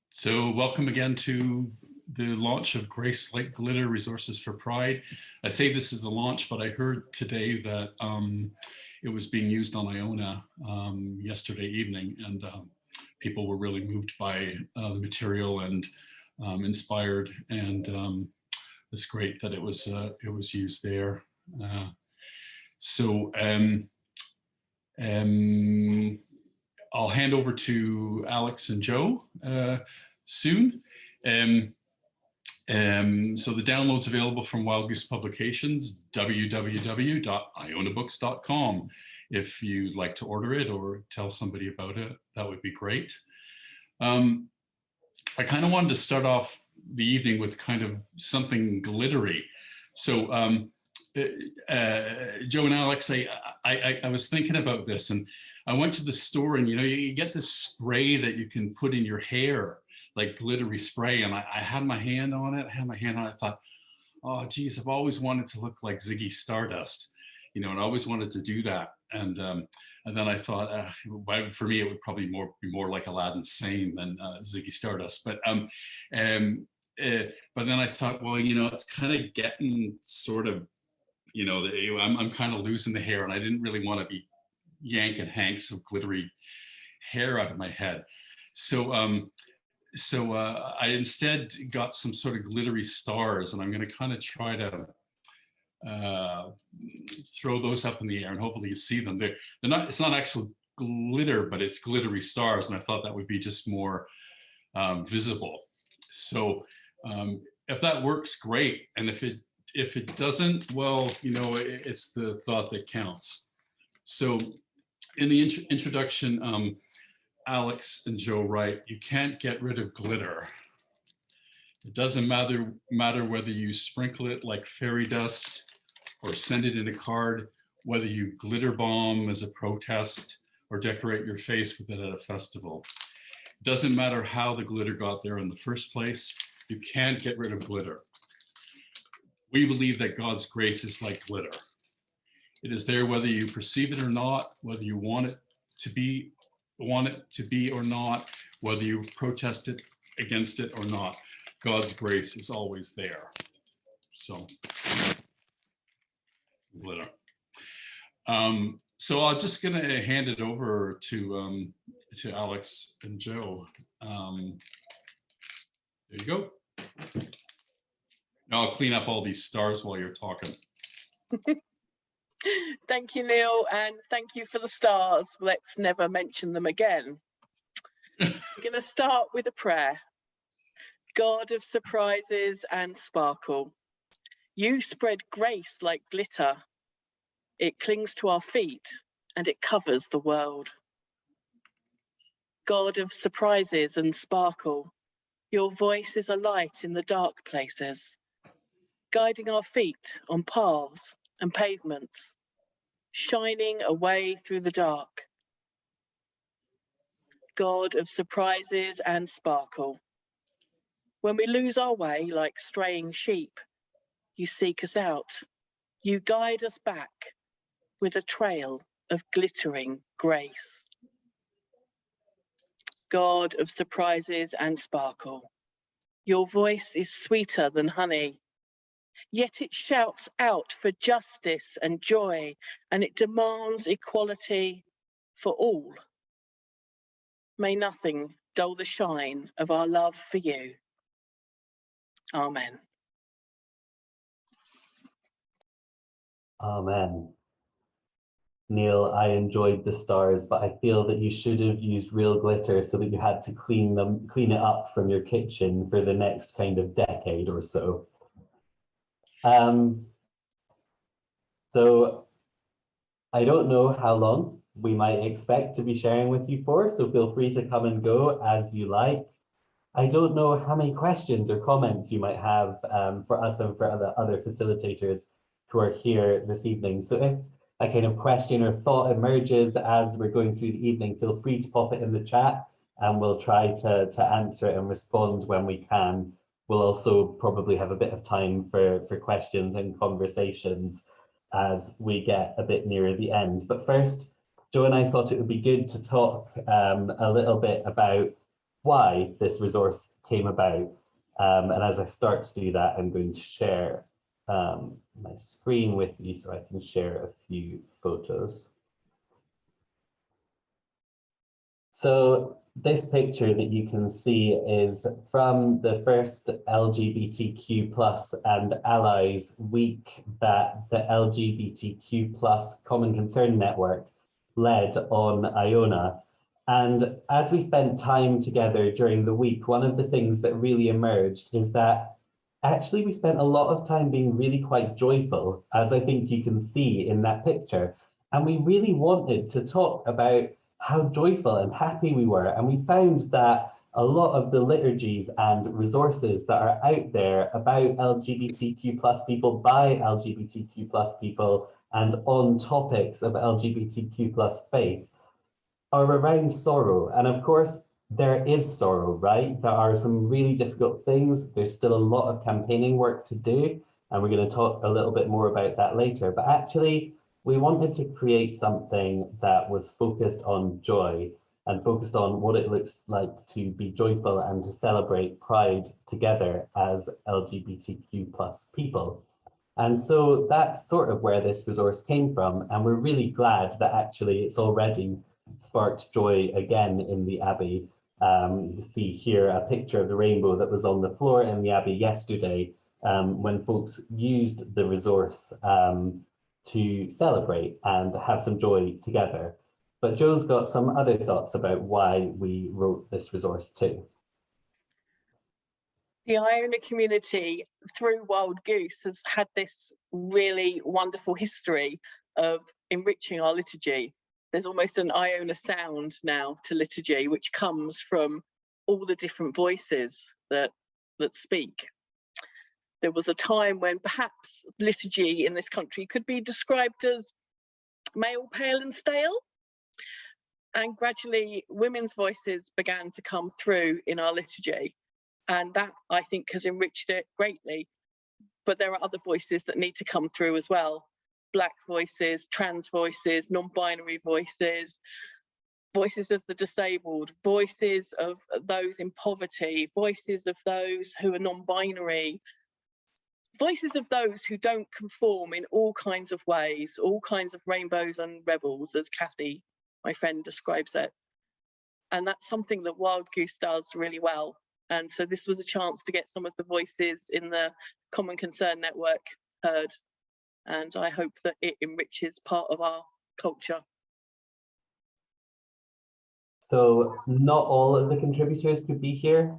So welcome again to the launch of Grace Like Glitter Resources for Pride. I say this is the launch, but I heard today that it was being used on Iona yesterday evening, and people were really moved by the material and inspired, and it's great that it was used there. I'll hand over to Alex and Joe soon. So the download's available from Wild Goose Publications, www.ionabooks.com. If you'd like to order it or tell somebody about it, that would be great. I kind of wanted to start off the evening with kind of something glittery. So Joe and Alex, I was thinking about this, and I went to the store, and you get this spray that you can put in your hair, like glittery spray, and I had my hand on it. I thought, oh geez, I've always wanted to look like Ziggy Stardust, and I always wanted to do that. And then I thought, for me, it would probably be more like Aladdin Sane than Ziggy Stardust. But then I thought, well, it's kind of getting sort of, I'm kind of losing the hair, and I didn't really want to be yanking hanks of glittery hair out of my head. So I instead got some sort of glittery stars, and I'm going to kind of try to throw those up in the air, and hopefully you see them. They're not. It's not actual glitter, but it's glittery stars, and I thought that would be just more visible. So if that works, great. And if it doesn't, well, it's the thought that counts. So in the introduction, Alex and Joe write, you can't get rid of glitter. It doesn't matter whether you sprinkle it like fairy dust or send it in a card, whether you glitter bomb as a protest or decorate your face with it at a festival. It doesn't matter how the glitter got there in the first place. You can't get rid of glitter. We believe that God's grace is like glitter. It is there whether you perceive it or not, whether you want it to be or not, whether you protest it against it or not. God's grace is always there. So glitter. So I'm just going to hand it over to Alex and Joe. There you go. Now I'll clean up all these stars while you're talking. Thank you, Neil, and thank you for the stars. Let's never mention them again. We're going to start with a prayer. God of surprises and sparkle, you spread grace like glitter. It clings to our feet and it covers the world. God of surprises and sparkle, your voice is a light in the dark places, guiding our feet on paths and pavements, shining a way through the dark. God of surprises and sparkle, when we lose our way like straying sheep, you seek us out, you guide us back with a trail of glittering grace. God of surprises and sparkle, your voice is sweeter than honey, yet it shouts out for justice and joy, and it demands equality for all. May nothing dull the shine of our love for you. Amen. Amen. Neil, I enjoyed the stars, but I feel that you should have used real glitter so that you had to clean it up from your kitchen for the next kind of decade or so. So I don't know how long we might expect to be sharing with you for, so feel free to come and go as you like. I don't know how many questions or comments you might have for us and for other facilitators who are here this evening. So if a kind of question or thought emerges as we're going through the evening, feel free to pop it in the chat and we'll try to answer it and respond when we can. We'll also probably have a bit of time for questions and conversations as we get a bit nearer the end. But first, Joe and I thought it would be good to talk a little bit about why this resource came about. And as I start to do that, I'm going to share my screen with you so I can share a few photos. So this picture that you can see is from the first LGBTQ plus and allies week that the LGBTQ plus Common Concern Network led on Iona. And as we spent time together during the week, one of the things that really emerged is that actually we spent a lot of time being really quite joyful, as I think you can see in that picture. And we really wanted to talk about how joyful and happy we were. And we found that a lot of the liturgies and resources that are out there about LGBTQ plus people by LGBTQ plus people and on topics of LGBTQ plus faith are around sorrow. And of course, there is sorrow, right? There are some really difficult things. There's still a lot of campaigning work to do. And we're going to talk a little bit more about that later. But actually, we wanted to create something that was focused on joy and focused on what it looks like to be joyful and to celebrate Pride together as LGBTQ plus people. And so that's sort of where this resource came from. And we're really glad that actually it's already sparked joy again in the Abbey. You see here a picture of the rainbow that was on the floor in the Abbey yesterday when folks used the resource to celebrate and have some joy together. But Joe's got some other thoughts about why we wrote this resource too. The Iona community through Wild Goose has had this really wonderful history of enriching our liturgy. There's almost an Iona sound now to liturgy, which comes from all the different voices that speak. There was a time when perhaps liturgy in this country could be described as male, pale and stale. And gradually women's voices began to come through in our liturgy. And that, I think, has enriched it greatly. But there are other voices that need to come through as well. Black voices, trans voices, non-binary voices, voices of the disabled, voices of those in poverty, voices of those who are non-binary, voices of those who don't conform in all kinds of ways, all kinds of rainbows and rebels, as Kathy, my friend, describes it. And that's something that Wild Goose does really well. And so this was a chance to get some of the voices in the Common Concern Network heard. And I hope that it enriches part of our culture. So not all of the contributors could be here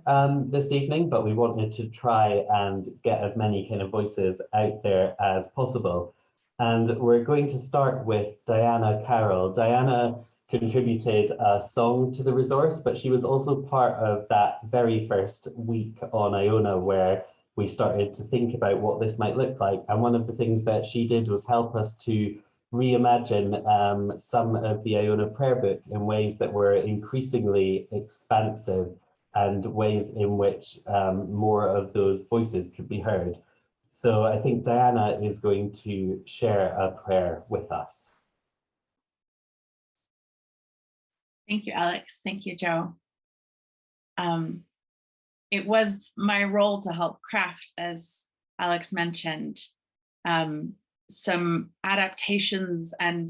this evening, but we wanted to try and get as many kind of voices out there as possible. And we're going to start with Diana Carroll. Diana contributed a song to the resource, but she was also part of that very first week on Iona where we started to think about what this might look like. And one of the things that she did was help us to reimagine some of the Iona prayer book in ways that were increasingly expansive and ways in which more of those voices could be heard. So I think Diana is going to share a prayer with us. Thank you, Alex. Thank you, Joe. It was my role to help craft, as Alex mentioned, some adaptations and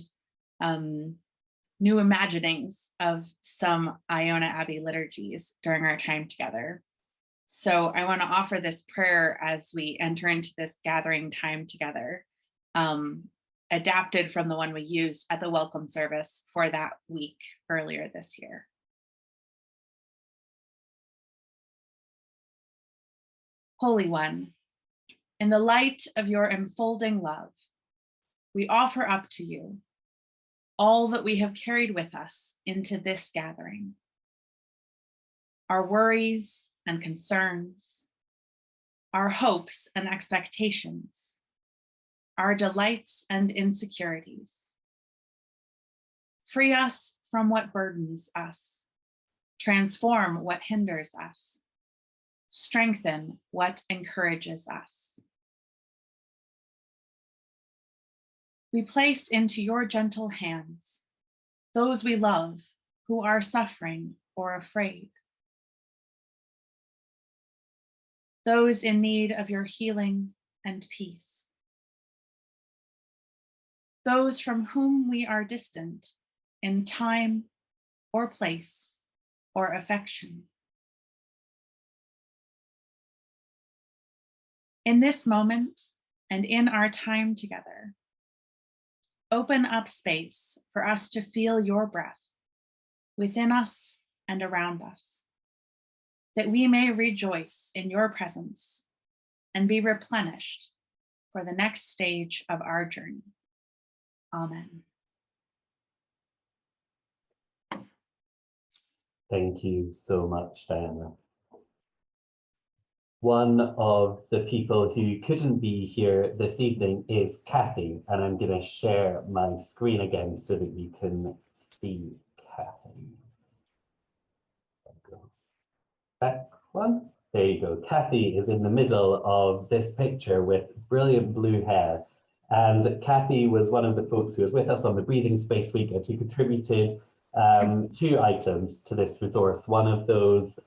new imaginings of some Iona Abbey liturgies during our time together. So I want to offer this prayer as we enter into this gathering time together, adapted from the one we used at the welcome service for that week earlier this year. Holy One, in the light of your enfolding love, we offer up to you all that we have carried with us into this gathering. Our worries and concerns, our hopes and expectations, our delights and insecurities. Free us from what burdens us, transform what hinders us, strengthen what encourages us. We place into your gentle hands those we love who are suffering or afraid, those in need of your healing and peace, those from whom we are distant in time or place or affection. In this moment and in our time together, open up space for us to feel your breath within us and around us, that we may rejoice in your presence and be replenished for the next stage of our journey. Amen. Thank you so much, Diana. One of the people who couldn't be here this evening is Kathy, and I'm going to share my screen again so that you can see Kathy. Back one. There you go. Kathy is in the middle of this picture with brilliant blue hair. And Kathy was one of the folks who was with us on the Breathing Space Week, and she contributed 2 items to this resource. One of those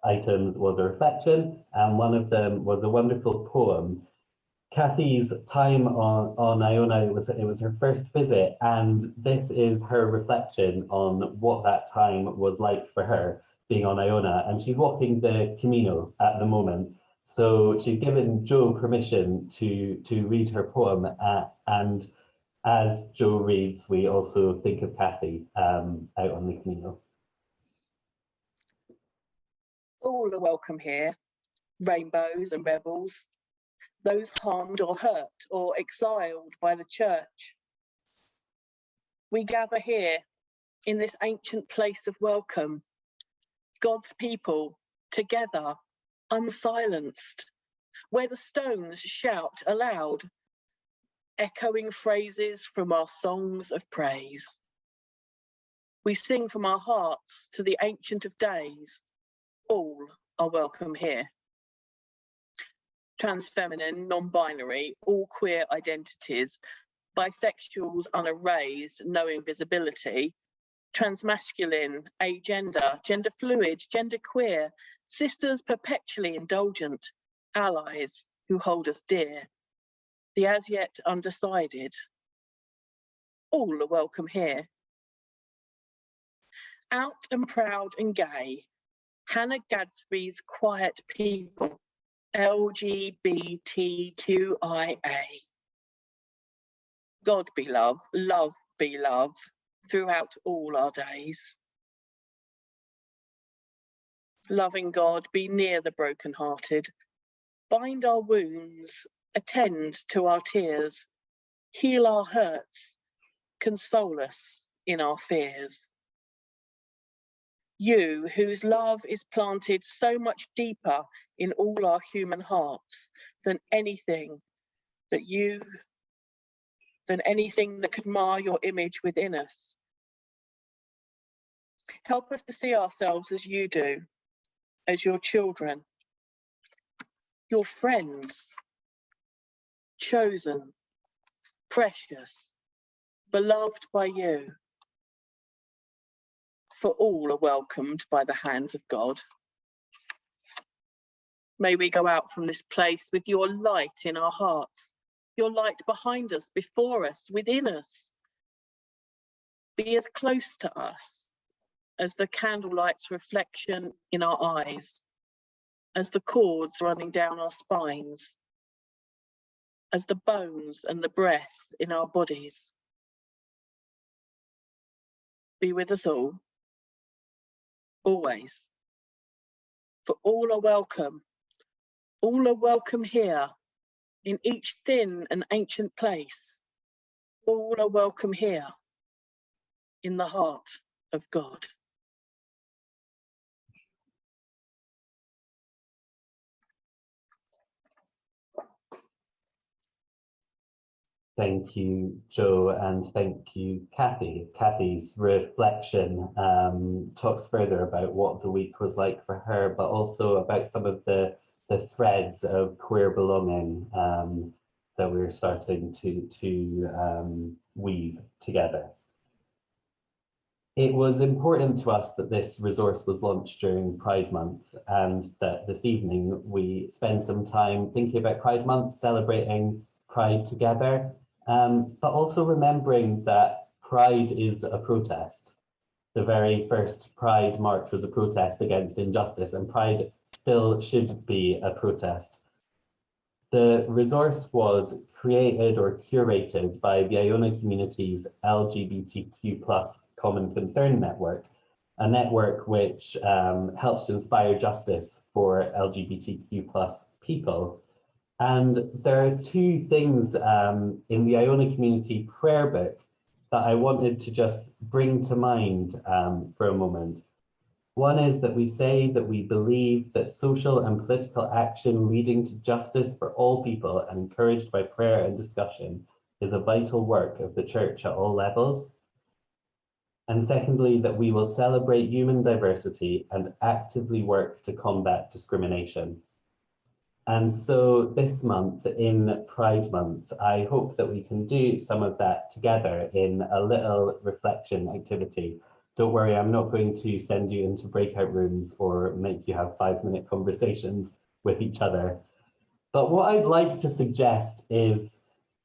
items was a reflection, and one of them was a wonderful poem. Kathy's time on Iona, it was her first visit, and this is her reflection on what that time was like for her being on Iona, and she's walking the Camino at the moment. So she's given Joe permission to read her poem, and as Joe reads, we also think of Kathy out on the Camino. All are welcome here, rainbows and rebels, those harmed or hurt or exiled by the church. We gather here in this ancient place of welcome, God's people together, unsilenced, where the stones shout aloud, echoing phrases from our songs of praise. We sing from our hearts to the Ancient of Days. All are welcome here. Trans-feminine, non-binary, all queer identities, bisexuals unerased, no invisibility, transmasculine, agender, gender fluid, gender queer, sisters perpetually indulgent, allies who hold us dear, the as yet undecided. All are welcome here. Out and proud and gay, Hannah Gadsby's quiet people, LGBTQIA. God be love be love, throughout all our days. Loving God, be near the brokenhearted, bind our wounds, attend to our tears, heal our hurts, console us in our fears. You, whose love is planted so much deeper in all our human hearts than anything that could mar your image within us. Help us to see ourselves as you do, as your children, your friends, chosen, precious, beloved by you. For all are welcomed by the hands of God. May we go out from this place with your light in our hearts, your light behind us, before us, within us. Be as close to us as the candlelight's reflection in our eyes, as the cords running down our spines, as the bones and the breath in our bodies. Be with us all, always. For all are welcome here, in each thin and ancient place. All are welcome here, in the heart of God. Thank you, Joe, and thank you, Kathy. Kathy's reflection talks further about what the week was like for her, but also about some of the threads of queer belonging that we're starting to weave together. It was important to us that this resource was launched during Pride Month, and that this evening we spend some time thinking about Pride Month, celebrating Pride together, but also remembering that Pride is a protest. The very first Pride March was a protest against injustice, and Pride still should be a protest. The resource was created or curated by the Iona Community's LGBTQ+ Common Concern Network, a network which helps to inspire justice for LGBTQ+ people. And there are two things in the Iona Community prayer book that I wanted to just bring to mind for a moment. One is that we say that we believe that social and political action leading to justice for all people and encouraged by prayer and discussion is a vital work of the Church at all levels. And secondly, that we will celebrate human diversity and actively work to combat discrimination. And so this month, in Pride Month, I hope that we can do some of that together in a little reflection activity. Don't worry, I'm not going to send you into breakout rooms or make you have 5-minute conversations with each other. But what I'd like to suggest is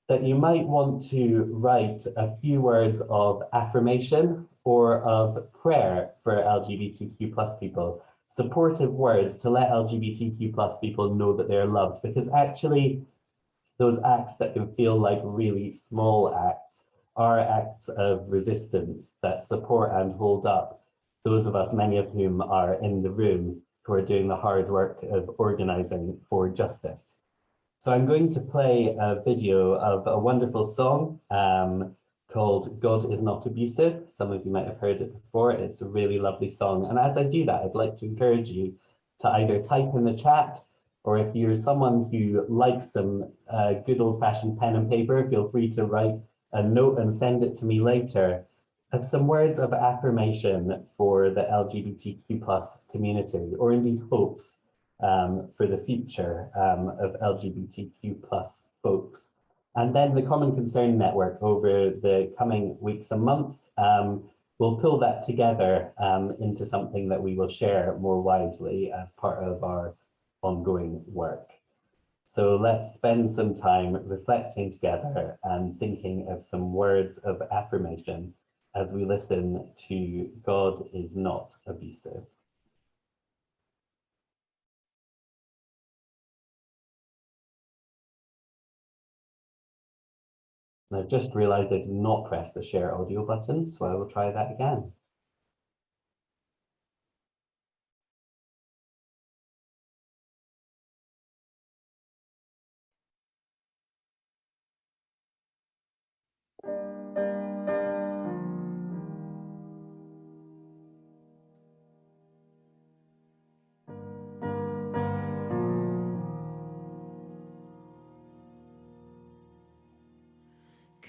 that you might want to write a few words of affirmation or of prayer for LGBTQ+ people, supportive words to let LGBTQ+ people know that they're loved, because actually those acts that can feel like really small acts are acts of resistance that support and hold up those of us, many of whom are in the room, who are doing the hard work of organizing for justice. So I'm going to play a video of a wonderful song called God Is Not Abusive. Some of you might have heard it before. It's a really lovely song. And as I do that, I'd like to encourage you to either type in the chat, or if you're someone who likes some good old-fashioned pen and paper, feel free to write a note and send it to me later, of some words of affirmation for the LGBTQ+ community, or indeed hopes for the future of LGBTQ+ folks. And then the Common Concern Network over the coming weeks and months will pull that together into something that we will share more widely as part of our ongoing work. So let's spend some time reflecting together and thinking of some words of affirmation as we listen to God Is Not Abusive. And I've just realized I did not press the share audio button, so I will try that again.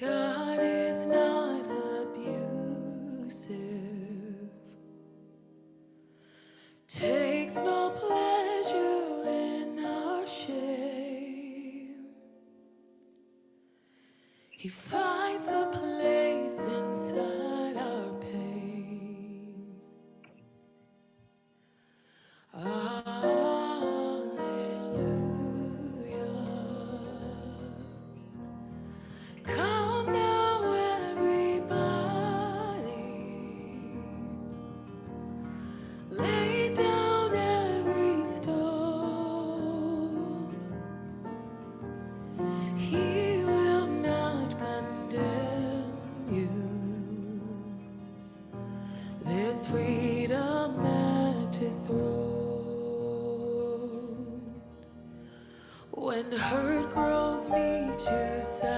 God is not abusive, takes no pleasure in our shame. He finds a place inside our pain. Come now, everybody, lay down every stone. He will not condemn you. There's freedom at his throne. When hurt grows me to silence,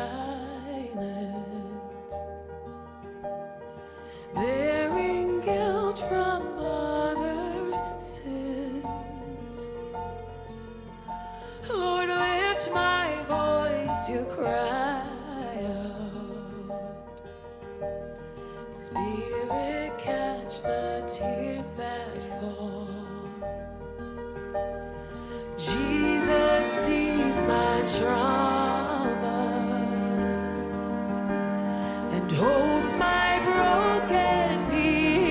bearing guilt from others' sins, Lord, lift my voice to cry out. Spirit, catch the tears that fall. Jesus sees my trauma and holds my broken pieces.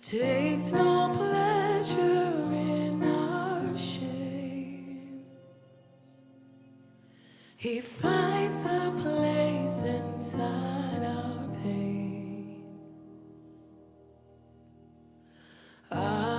takes no pleasure in our shame. He finds a place inside our pain. Alleluia.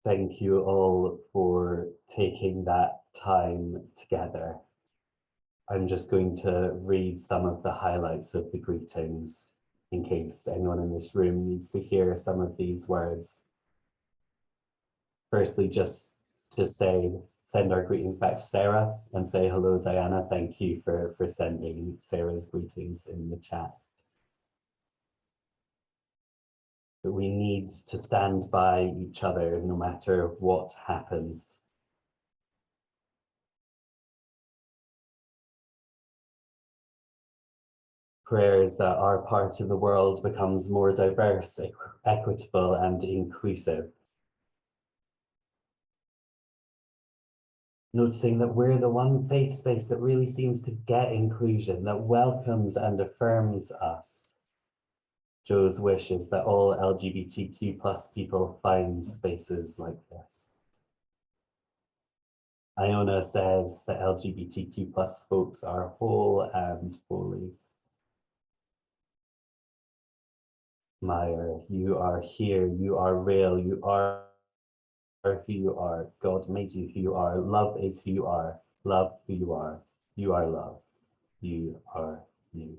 Thank you all for taking that time together. I'm just going to read some of the highlights of the greetings in case anyone in this room needs to hear some of these words. Firstly, just to send our greetings back to Sarah and say hello, Diana. Thank you for sending Sarah's greetings in the chat. But we need to stand by each other no matter what happens. Prayers that our part of the world becomes more diverse, equitable, and inclusive. Noticing that we're the one faith space that really seems to get inclusion, that welcomes and affirms us. Joe's wish is that all LGBTQ+ people find spaces like this. Iona says that LGBTQ+ folks are whole and holy. Meyer, you are here, you are real, you are who you are. God made you who you are. Love is who you are. Love who you are. You are love. You are you.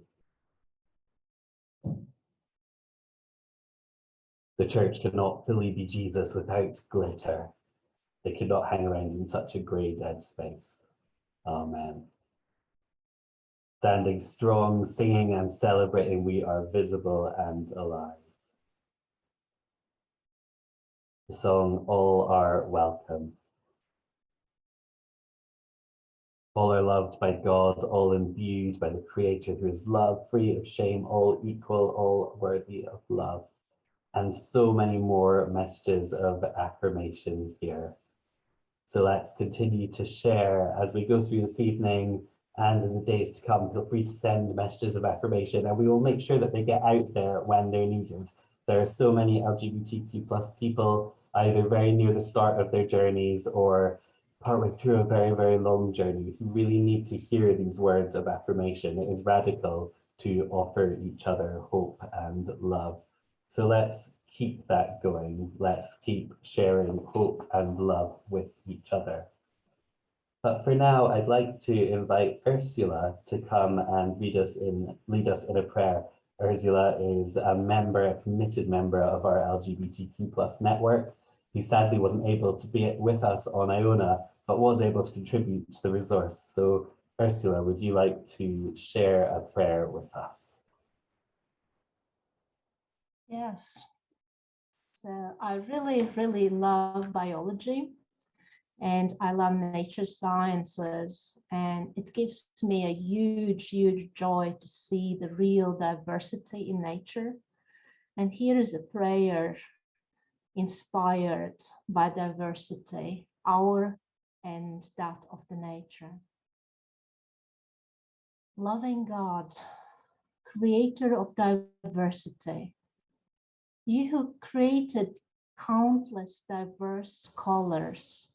The church could not fully be Jesus without glitter. They could not hang around in such a grey dead space. Amen. Standing strong, singing and celebrating, we are visible and alive. The song, All Are Welcome. All are loved by God, all imbued by the Creator who is love, free of shame, all equal, all worthy of love. And so many more messages of affirmation here. So let's continue to share as we go through this evening and in the days to come. Feel free to send messages of affirmation and we will make sure that they get out there when they're needed. There are so many LGBTQ+ people either very near the start of their journeys or partway through a very, very long journey who really need to hear these words of affirmation. It is radical to offer each other hope and love. So let's keep that going. Let's keep sharing hope and love with each other. But for now, I'd like to invite Ursula to come and lead us in a prayer. Ursula is a committed member of our LGBTQ+ network, who sadly wasn't able to be with us on Iona, but was able to contribute to the resource. So Ursula, would you like to share a prayer with us? Yes. So I really love biology and I love nature sciences, and it gives me a huge joy to see the real diversity in nature. And here is a prayer inspired by diversity, our and that of the nature. Loving God, creator of diversity, you who created countless diverse colors,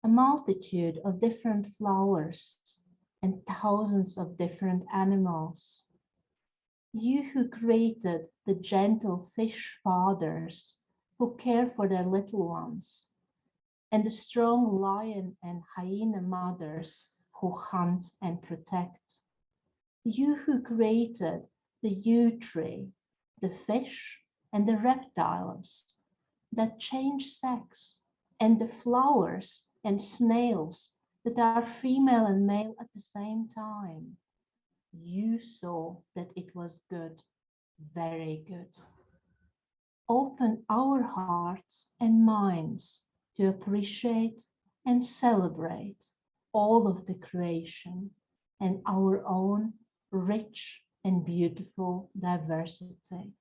a multitude of different flowers, and thousands of different animals. You who created the gentle fish fathers who care for their little ones, and the strong lion and hyena mothers who hunt and protect. You who created the yew tree, the fish, and the reptiles that change sex, and the flowers and snails that are female and male at the same time. You saw that it was good, very good. Open our hearts and minds to appreciate and celebrate all of the creation and our own rich and beautiful diversity.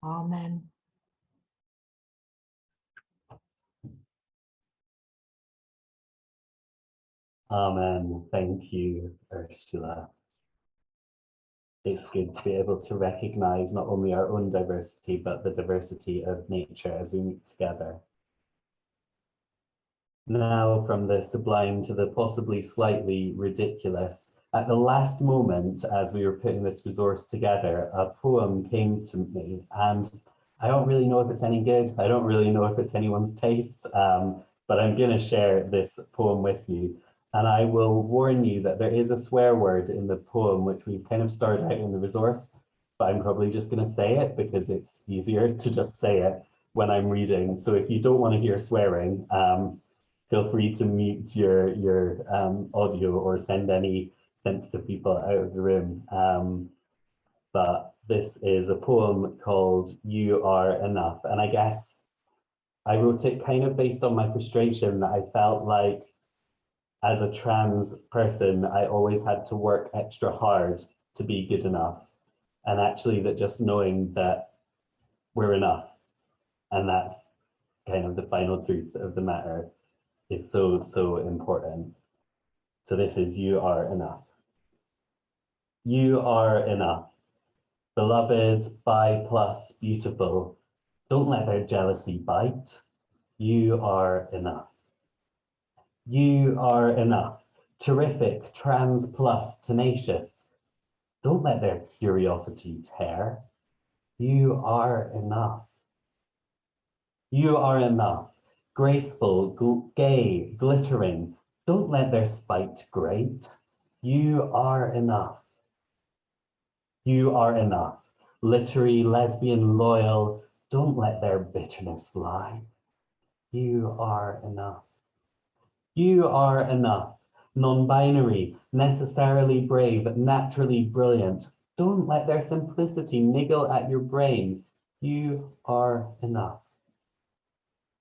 Amen. Amen. Thank you, Ursula. It's good to be able to recognize not only our own diversity, but the diversity of nature as we meet together. Now, from the sublime to the possibly slightly ridiculous, at the last moment, as we were putting this resource together, a poem came to me, and I don't really know if it's any good. I don't really know if it's anyone's taste, but I'm going to share this poem with you. And I will warn you that there is a swear word in the poem, which we've kind of started out in the resource, but I'm probably just going to say it because it's easier to just say it when I'm reading. So if you don't want to hear swearing, feel free to mute your audio or send any sensitive people out of the room. But this is a poem called You Are Enough. And I guess I wrote it kind of based on my frustration that I felt like as a trans person, I always had to work extra hard to be good enough. And actually that just knowing that we're enough, and that's kind of the final truth of the matter, is so, so important. So this is You Are Enough. You are enough. Beloved, bi plus beautiful. Don't let their jealousy bite. You are enough. You are enough. Terrific, trans plus, tenacious. Don't let their curiosity tear. You are enough. You are enough. Graceful, gay, glittering. Don't let their spite grate. You are enough. You are enough. Literary, lesbian, loyal. Don't let their bitterness lie. You are enough. You are enough. Non-binary, necessarily brave, naturally brilliant. Don't let their simplicity niggle at your brain. You are enough.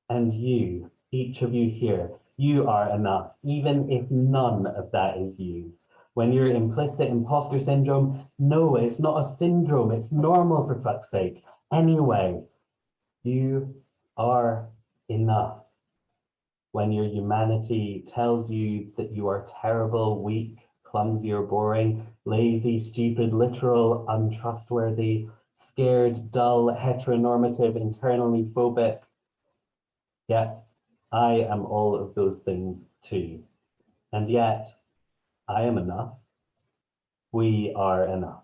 And you, each of you here, you are enough, even if none of that is you. When you're implicit imposter syndrome, no, it's not a syndrome, it's normal for fuck's sake. Anyway, you are enough. When your humanity tells you that you are terrible, weak, clumsy or boring, lazy, stupid, literal, untrustworthy, scared, dull, heteronormative, internally phobic. Yet, I am all of those things too. And yet, I am enough. We are enough.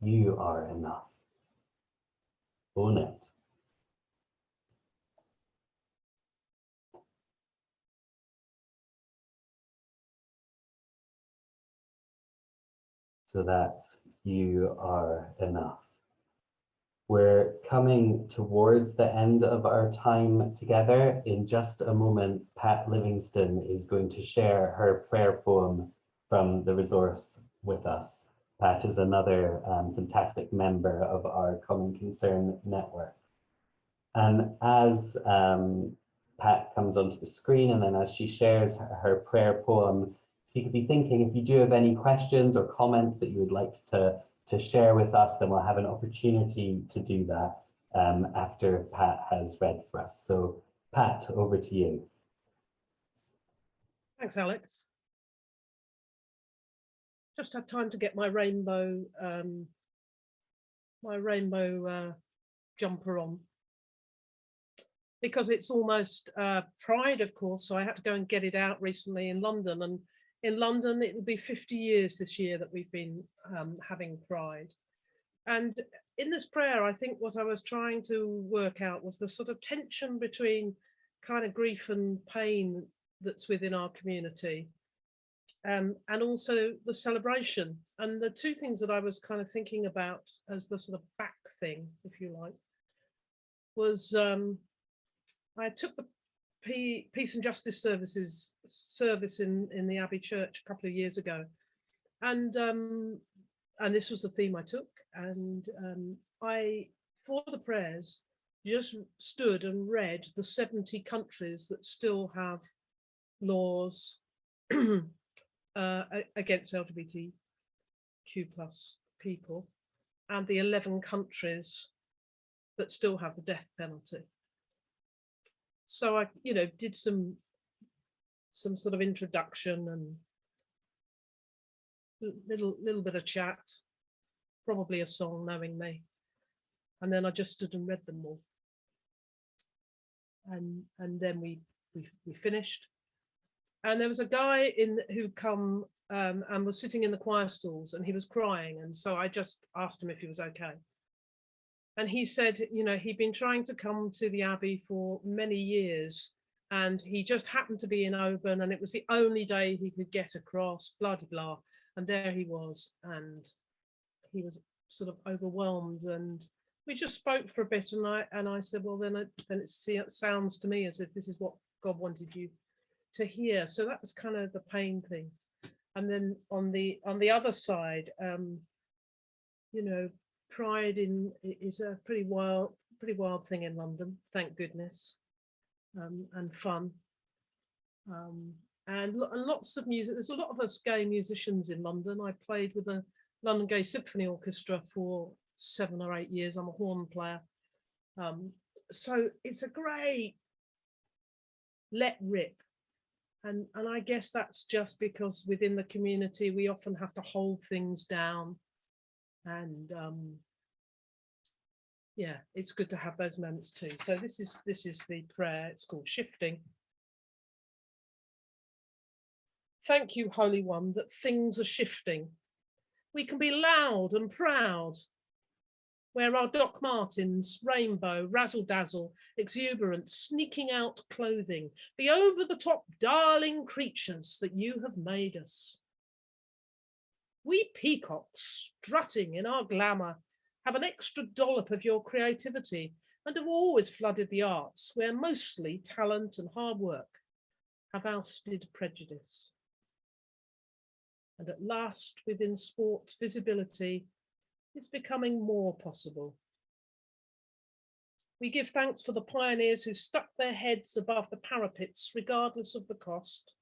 You are enough. Own it. So that's You Are Enough. We're coming towards the end of our time together. In just a moment, Pat Livingston is going to share her prayer poem from the resource with us. Pat is another fantastic member of our Common Concern network. And as Pat comes onto the screen and then as she shares her prayer poem, if you could be thinking, if you do have any questions or comments that you would like to share with us, then we'll have an opportunity to do that after Pat has read for us. So Pat, over to you. Thanks, Alex. Just had time to get my rainbow jumper on, because it's almost Pride, of course, so I had to go and get it out recently in London, and in London it will be 50 years this year that we've been having Pride. And in this prayer, I think what I was trying to work out was the sort of tension between kind of grief and pain that's within our community, and also the celebration. And the two things that I was kind of thinking about as the sort of back thing, if you like, was I took the Peace and Justice service in the Abbey Church a couple of years ago, and this was the theme I took, and I, for the prayers, just stood and read the 70 countries that still have laws against LGBTQ plus people and the 11 countries that still have the death penalty. So I, did some sort of introduction and little bit of chat, probably a song, knowing me, and then I just stood and read them all. And then we finished, and there was a guy who come and was sitting in the choir stalls, and he was crying, and so I just asked him if he was okay. And he said, he'd been trying to come to the Abbey for many years, and he just happened to be in Oban, and it was the only day he could get across, blah, blah, blah. And there he was, and he was sort of overwhelmed. And we just spoke for a bit, and I said, well, then it sounds to me as if this is what God wanted you to hear. So that was kind of the pain thing. And then on the other side, pride is a pretty wild thing in London, thank goodness, and fun, and lots of music. There's a lot of us gay musicians in London. I played with the London Gay Symphony Orchestra for 7 or 8 years. I'm a horn player, so it's a great let rip, and I guess that's just because within the community we often have to hold things down. And yeah, it's good to have those moments too. So this is the prayer. It's called Shifting. Thank you, Holy One, that things are shifting. We can be loud and proud. Wear our Doc Martens, rainbow, razzle-dazzle, exuberant, sneaking out clothing. Be over-the-top darling creatures that you have made us. We peacocks, strutting in our glamour, have an extra dollop of your creativity and have always flooded the arts, where mostly talent and hard work have ousted prejudice. And at last, within sport, visibility is becoming more possible. We give thanks for the pioneers who stuck their heads above the parapets, regardless of the cost.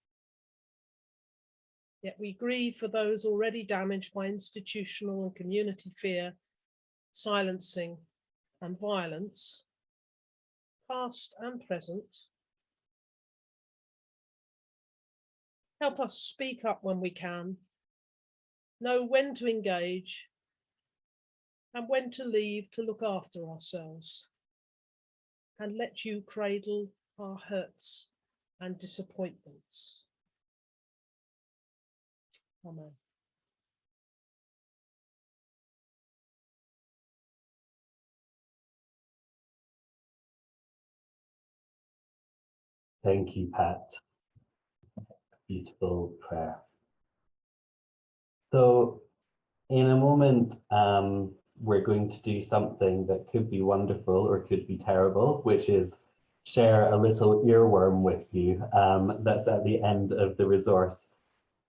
Yet we grieve for those already damaged by institutional and community fear, silencing and violence, past and present. Help us speak up when we can, know when to engage and when to leave to look after ourselves, and let you cradle our hurts and disappointments. Amen. Thank you, Pat. Beautiful prayer. So in a moment, we're going to do something that could be wonderful or could be terrible, which is share a little earworm with you. That's at the end of the resource.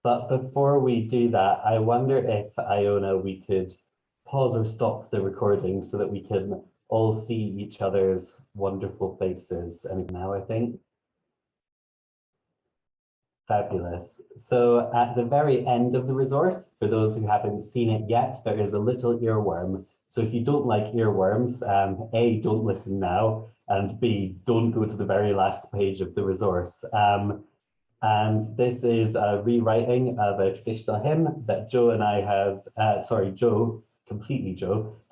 But before we do that, I wonder if, Iona, we could pause or stop the recording so that we can all see each other's wonderful faces. And now I think. Fabulous. So at the very end of the resource, for those who haven't seen it yet, there is a little earworm. So if you don't like earworms, A, don't listen now, and B, don't go to the very last page of the resource. And this is a rewriting of a traditional hymn that Joe and I have, Joe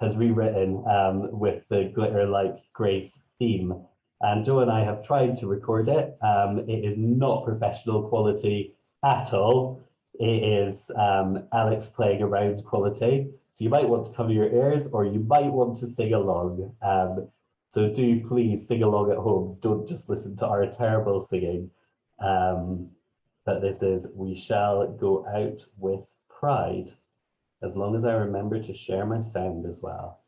has rewritten with the glitter like grace theme. And Joe and I have tried to record it. It is not professional quality at all. It is Alex playing around quality. So you might want to cover your ears or you might want to sing along. So do please sing along at home. Don't just listen to our terrible singing. But this is, we shall go out with pride, as long as I remember to share my sound as well.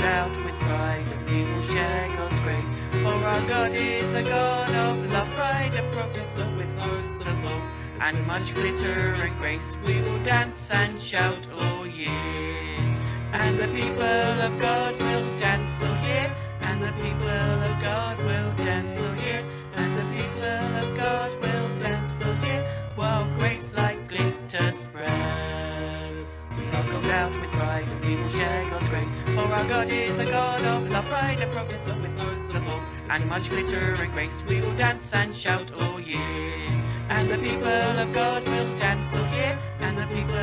Out with pride, and we will share God's grace. For our God is a God of love, pride, and protest. So with hearts of hope and much glitter and grace, we will dance and shout, oh yeah. And the people of God will dance, oh yeah. And the people of God will dance, oh yeah. And the people of God will dance, oh yeah. While grace like glitter spreads, we are called out with pride and we will share God's grace. For our God is a God of love, pride, and protest. So with hearts of hope and much glitter and grace, we will dance and shout, oh yeah. And the people of God will dance, oh yeah. And the people